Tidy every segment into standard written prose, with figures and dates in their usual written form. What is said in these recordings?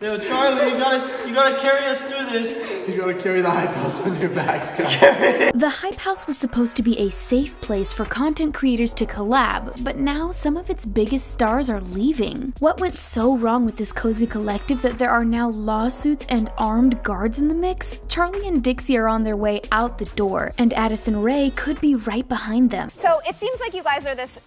Yo, Charli, you gotta carry us through this. You gotta carry the hype house on your backs, guys. The hype house was supposed to be a safe place for content creators to collab, but now some of its biggest stars are leaving. What went so wrong with this cozy collective that there are now lawsuits and armed guards in the mix? Charli and Dixie are on their way out the door, and Addison Rae could be right behind them. So it seems like you guys are this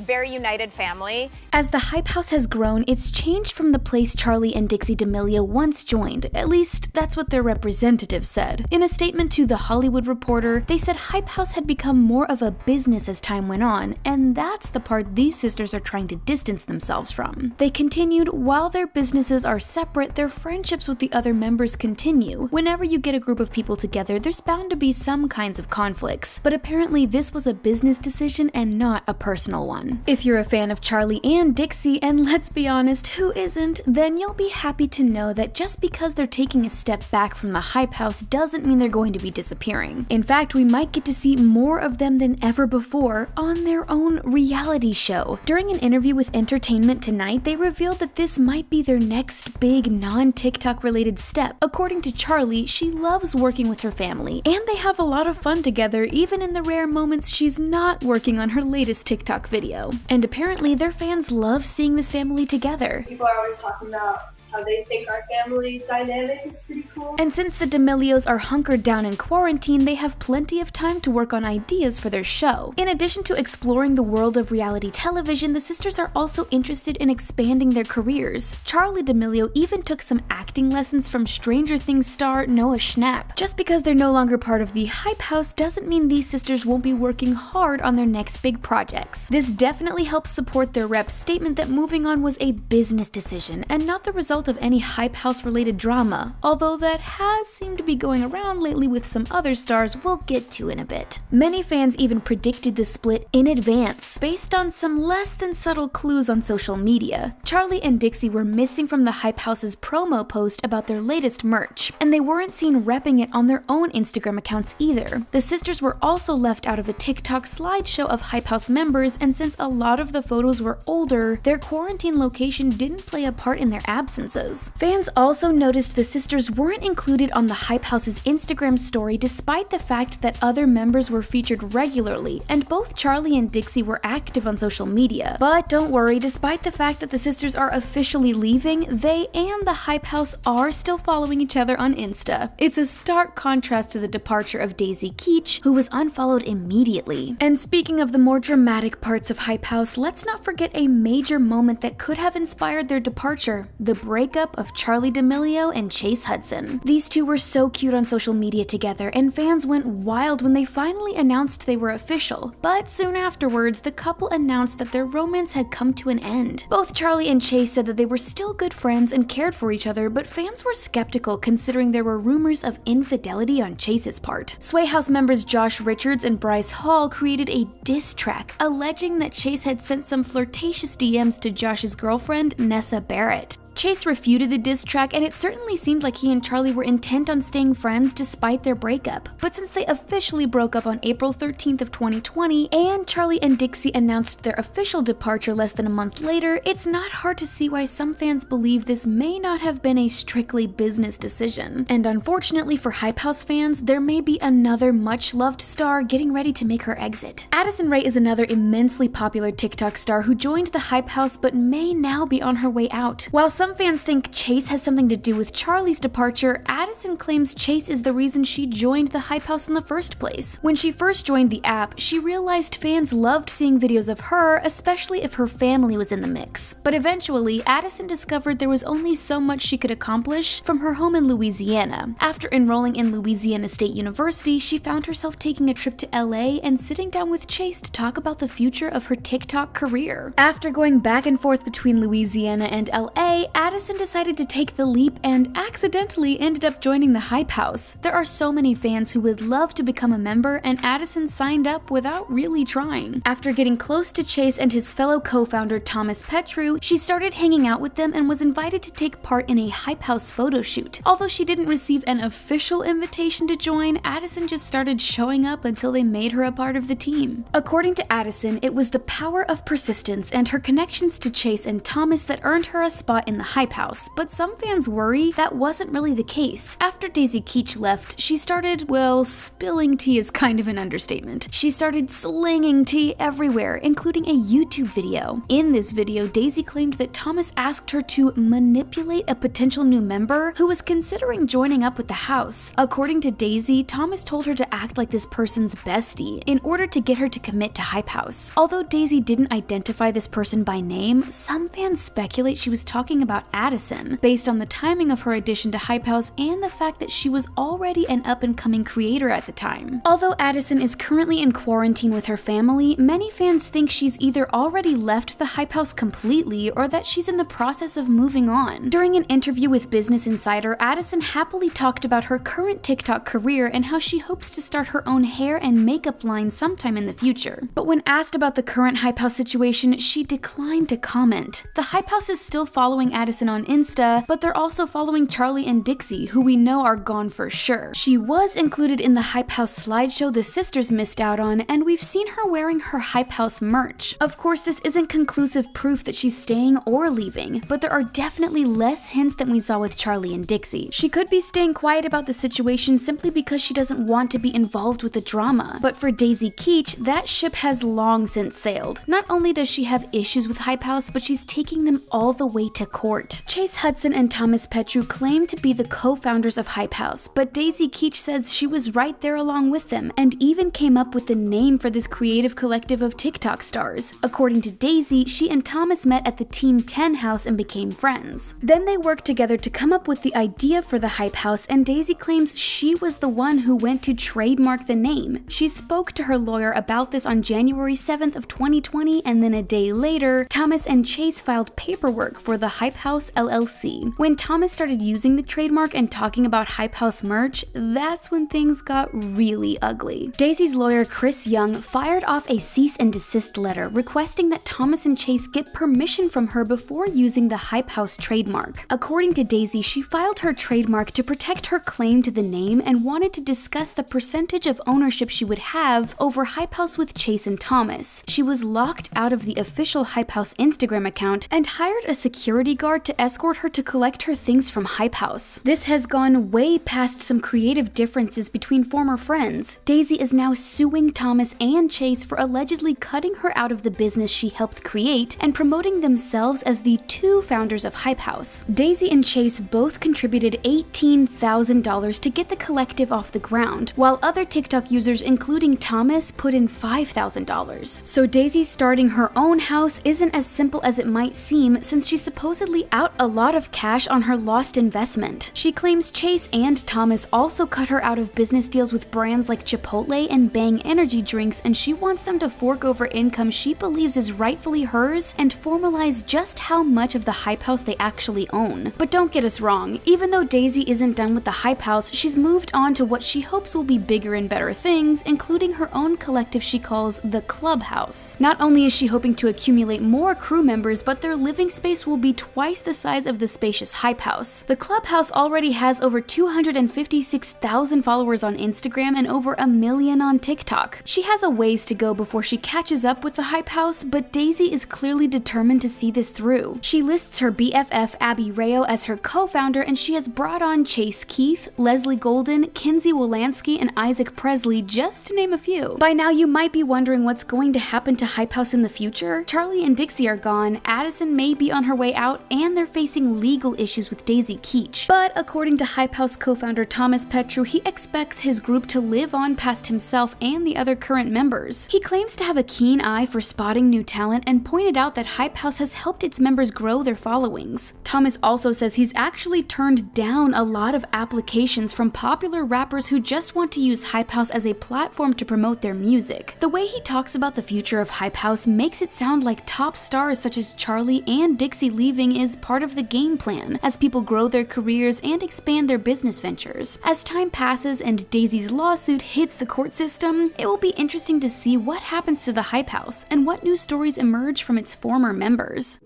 very united family. As the hype house has grown, it's changed from the place Charli and Dixie D'Amelio once joined. At least, that's what their representative said. In a statement to The Hollywood Reporter, they said Hype House had become more of a business as time went on, and that's the part these sisters are trying to distance themselves from. They continued, while their businesses are separate, their friendships with the other members continue. Whenever you get a group of people together, there's bound to be some kinds of conflicts, but apparently this was a business decision and not a personal one. If you're a fan of Charli and Dixie, and let's be honest, who isn't, then you'll be happy to know that just because they're taking a step back from the hype house doesn't mean they're going to be disappearing. In fact, we might get to see more of them than ever before on their own reality show. During an interview with Entertainment Tonight, they revealed that this might be their next big non-TikTok related step. According to Charli, she loves working with her family, and they have a lot of fun together, even in the rare moments she's not working on her latest TikTok video. And apparently their fans love seeing this family together. People are always talking about how they think our family dynamic is pretty cool. And since the D'Amelios are hunkered down in quarantine, they have plenty of time to work on ideas for their show. In addition to exploring the world of reality television, the sisters are also interested in expanding their careers. Charli D'Amelio even took some acting lessons from Stranger Things star Noah Schnapp. Just because they're no longer part of the hype house doesn't mean these sisters won't be working hard on their next big projects. This definitely helps support their rep's statement that moving on was a business decision and not the result of any hype house related drama, although that has seemed to be going around lately with some other stars we'll get to in a bit. Many fans even predicted the split in advance, based on some less than subtle clues on social media. Charli and Dixie were missing from the hype house's promo post about their latest merch, and they weren't seen repping it on their own Instagram accounts either. The sisters were also left out of a TikTok slideshow of hype house members, and since a lot of the photos were older, their quarantine location didn't play a part in their absences. Fans also noticed the sisters weren't included on the hype house's Instagram story despite the fact that other members were featured regularly, and both Charli and Dixie were active on social media. But don't worry, despite the fact that the sisters are officially leaving, they and the hype house are still following each other on Insta. It's a stark contrast to the departure of Daisy Keech, who was unfollowed immediately. And speaking of the more dramatic parts of hype house, let's not forget a major moment that could have inspired their departure: the breakup of Charli D'Amelio and Chase Hudson. These two were so cute on social media together, and fans went wild when they finally announced they were official. But soon afterwards, the couple announced that their romance had come to an end. Both Charli and Chase said that they were still good friends and cared for each other, but fans were skeptical considering there were rumors of infidelity on Chase's part. Sway House members Josh Richards and Bryce Hall created a diss track alleging that Chase had sent some flirtatious DMs to Josh's girlfriend, Nessa Barrett. Chase refuted the diss track, and it certainly seemed like he and Charli were intent on staying friends despite their breakup. But since they officially broke up on April 13th of 2020, and Charli and Dixie announced their official departure less than a month later, it's not hard to see why some fans believe this may not have been a strictly business decision. And unfortunately for hype house fans, there may be another much-loved star getting ready to make her exit. Addison Rae is another immensely popular TikTok star who joined the hype house but may now be on her way out. While some fans think Chase has something to do with Charli's departure, Addison claims Chase is the reason she joined the hype house in the first place. When she first joined the app, she realized fans loved seeing videos of her, especially if her family was in the mix. But eventually, Addison discovered there was only so much she could accomplish from her home in Louisiana. After enrolling in Louisiana State University, she found herself taking a trip to LA and sitting down with Chase to talk about the future of her TikTok career. After going back and forth between Louisiana and LA, Addison decided to take the leap and accidentally ended up joining the hype house. There are so many fans who would love to become a member, and Addison signed up without really trying. After getting close to Chase and his fellow co-founder Thomas Petru, she started hanging out with them and was invited to take part in a hype house photo shoot. Although she didn't receive an official invitation to join, Addison just started showing up until they made her a part of the team. According to Addison, it was the power of persistence and her connections to Chase and Thomas that earned her a spot in the Hype House, but some fans worry that wasn't really the case. After Daisy Keech left, she started, well, spilling tea is kind of an understatement. She started slinging tea everywhere, including a YouTube video. In this video, Daisy claimed that Thomas asked her to manipulate a potential new member who was considering joining up with the house. According to Daisy, Thomas told her to act like this person's bestie in order to get her to commit to Hype House. Although Daisy didn't identify this person by name, some fans speculate she was talking about Addison, based on the timing of her addition to Hype House and the fact that she was already an up-and-coming creator at the time. Although Addison is currently in quarantine with her family, many fans think she's either already left the Hype House completely or that she's in the process of moving on. During an interview with Business Insider, Addison happily talked about her current TikTok career and how she hopes to start her own hair and makeup line sometime in the future. But when asked about the current Hype House situation, she declined to comment. The Hype House is still following Addison on Insta, but they're also following Charli and Dixie, who we know are gone for sure. She was included in the Hype House slideshow the sisters missed out on, and we've seen her wearing her Hype House merch. Of course, this isn't conclusive proof that she's staying or leaving, but there are definitely less hints than we saw with Charli and Dixie. She could be staying quiet about the situation simply because she doesn't want to be involved with the drama. But for Daisy Keech, that ship has long since sailed. Not only does she have issues with Hype House, but she's taking them all the way to court. Chase Hudson and Thomas Petru claim to be the co-founders of Hype House, but Daisy Keech says she was right there along with them and even came up with the name for this creative collective of TikTok stars. According to Daisy, she and Thomas met at the Team 10 house and became friends. Then they worked together to come up with the idea for the Hype House, and Daisy claims she was the one who went to trademark the name. She spoke to her lawyer about this on January 7th of 2020, and then a day later, Thomas and Chase filed paperwork for the Hype House LLC. When Thomas started using the trademark and talking about Hype House merch, that's when things got really ugly. Daisy's lawyer, Chris Young, fired off a cease and desist letter requesting that Thomas and Chase get permission from her before using the Hype House trademark. According to Daisy, she filed her trademark to protect her claim to the name and wanted to discuss the percentage of ownership she would have over Hype House with Chase and Thomas. She was locked out of the official Hype House Instagram account and hired a security guard to escort her to collect her things from Hype House. This has gone way past some creative differences between former friends. Daisy is now suing Thomas and Chase for allegedly cutting her out of the business she helped create and promoting themselves as the two founders of Hype House. Daisy and Chase both contributed $18,000 to get the collective off the ground, while other TikTok users, including Thomas, put in $5,000. So Daisy starting her own house isn't as simple as it might seem, since she's supposedly out a lot of cash on her lost investment. She claims Chase and Thomas also cut her out of business deals with brands like Chipotle and Bang energy drinks, and she wants them to fork over income she believes is rightfully hers and formalize just how much of the Hype House they actually own. But don't get us wrong, even though Daisy isn't done with the Hype House, she's moved on to what she hopes will be bigger and better things, including her own collective she calls the Clubhouse. Not only is she hoping to accumulate more crew members, but their living space will be twice the size of the spacious Hype House. The Clubhouse already has over 256,000 followers on Instagram and over 1 million on TikTok. She has a ways to go before she catches up with the Hype House, but Daisy is clearly determined to see this through. She lists her BFF Abby Rayo as her co-founder, and she has brought on Chase Keith, Leslie Golden, Kinsey Wolanski, and Isaac Presley, just to name a few. By now you might be wondering what's going to happen to Hype House in the future. Charli and Dixie are gone, Addison may be on her way out, and they're facing legal issues with Daisy Keech. But according to Hype House co-founder Thomas Petru, he expects his group to live on past himself and the other current members. He claims to have a keen eye for spotting new talent and pointed out that Hype House has helped its members grow their followings. Thomas also says he's actually turned down a lot of applications from popular rappers who just want to use Hype House as a platform to promote their music. The way he talks about the future of Hype House makes it sound like top stars such as Charli and Dixie leaving is part of the game plan as people grow their careers and expand their business ventures. As time passes and Daisy's lawsuit hits the court system, it will be interesting to see what happens to the Hype House and what new stories emerge from its former members.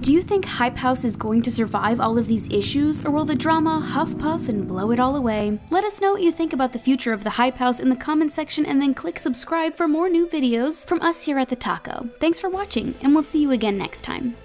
Do you think Hype House is going to survive all of these issues, or will the drama huff puff and blow it all away? Let us know what you think about the future of the Hype House in the comment section, and then click subscribe for more new videos from us here at The Taco. Thanks for watching, and we'll see you again next time.